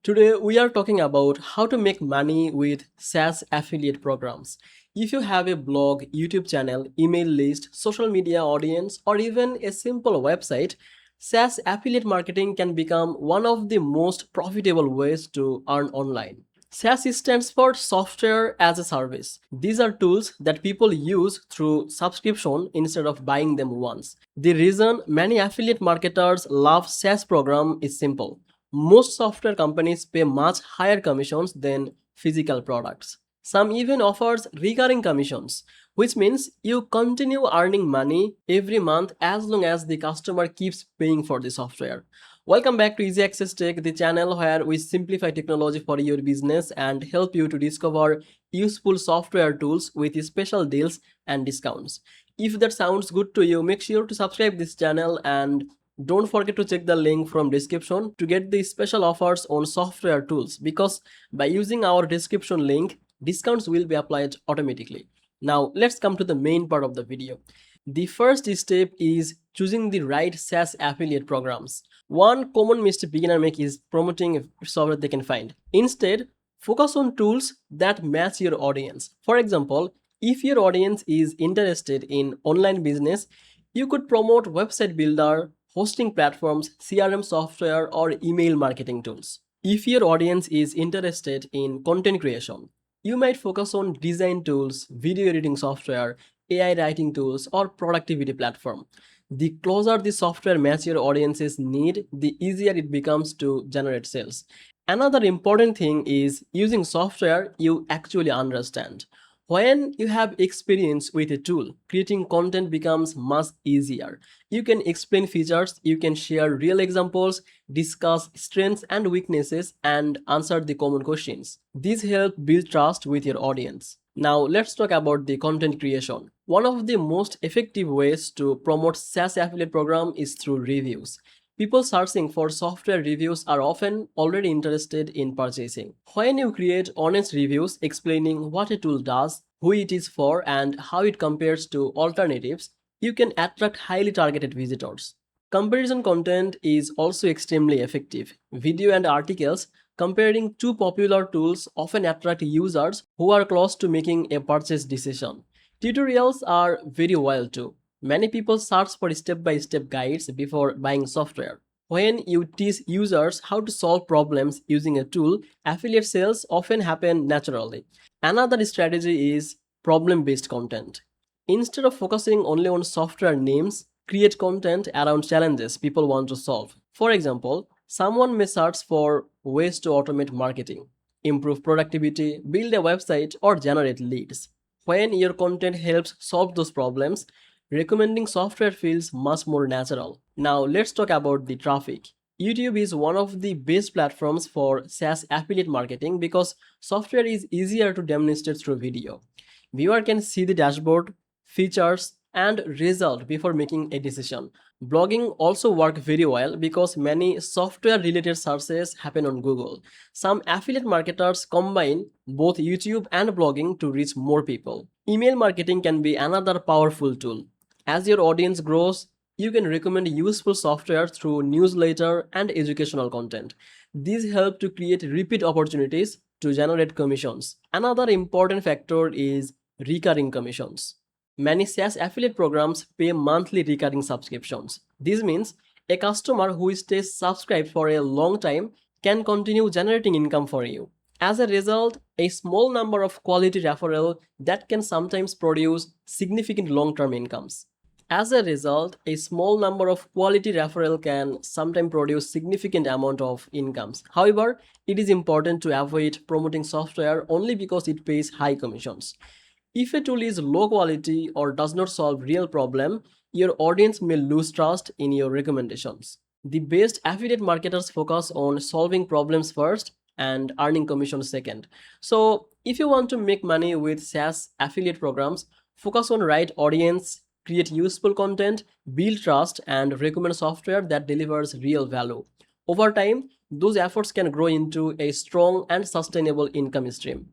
Today, we are talking about how to make money with SaaS affiliate programs. If you have a blog, YouTube channel, email list, social media audience, or even a simple website, SaaS affiliate marketing can become one of the most profitable ways to earn online. SaaS stands for Software as a Service. These are tools that people use through subscription instead of buying them once. The reason many affiliate marketers love SaaS program is simple. Most software companies pay much higher commissions than physical products. Some even offers recurring commissions, which means you continue earning money every month as long as the customer keeps paying for the software. Welcome back to Easy Access Tech, the channel where we simplify technology for your business and help you to discover useful software tools with special deals and discounts. If that sounds good to you, make sure to subscribe this channel and don't forget to check the link from description to get the special offers on software tools, because by using our description link, discounts will be applied automatically. Now let's come to the main part of the video. The first step is choosing the right SaaS affiliate programs. One common mistake beginner make is promoting software they can find. Instead, focus on tools that match your audience. For example, if your audience is interested in online business, you could promote website builder, hosting platforms, CRM software, or email marketing tools. If your audience is interested in content creation, you might focus on design tools, video editing software, AI writing tools, or productivity platform. The closer the software matches your audience's need, the easier it becomes to generate sales. Another important thing is using software you actually understand. When you have experience with a tool, creating content becomes much easier. You can explain features, you can share real examples, discuss strengths and weaknesses, and answer the common questions. These help build trust with your audience. Now let's talk about the content creation. One of the most effective ways to promote SaaS affiliate program is through reviews. People searching for software reviews are often already interested in purchasing. When you create honest reviews explaining what a tool does, who it is for, and how it compares to alternatives, you can attract highly targeted visitors. Comparison content is also extremely effective. Video and articles comparing two popular tools often attract users who are close to making a purchase decision. Tutorials are very well too. Many people search for step-by-step guides before buying software. When you teach users how to solve problems using a tool, affiliate sales often happen naturally. Another strategy is problem-based content. Instead of focusing only on software names, create content around challenges people want to solve. For example, someone may search for ways to automate marketing, improve productivity, build a website, or generate leads. When your content helps solve those problems, recommending software feels much more natural. Now let's talk about the traffic. YouTube is one of the best platforms for SaaS affiliate marketing because software is easier to demonstrate through video. Viewer can see the dashboard, features, and result before making a decision. Blogging also works very well because many software related searches happen on Google. Some affiliate marketers combine both YouTube and blogging to reach more people. Email marketing can be another powerful tool. As your audience grows, you can recommend useful software through newsletter and educational content. These help to create repeat opportunities to generate commissions. Another important factor is recurring commissions. Many SaaS affiliate programs pay monthly recurring subscriptions. This means a customer who stays subscribed for a long time can continue generating income for you. As a result, a small number of quality referral that can sometimes produce significant long-term incomes. As a result, a small number of quality referral can sometimes produce significant amount of incomes. However, it is important to avoid promoting software only because it pays high commissions. If a tool is low quality or does not solve real problem, your audience may lose trust in your recommendations. The best affiliate marketers focus on solving problems first and earning commission second. So, if you want to make money with SaaS affiliate programs, focus on right audience, create useful content, build trust, and recommend software that delivers real value. Over time, those efforts can grow into a strong and sustainable income stream.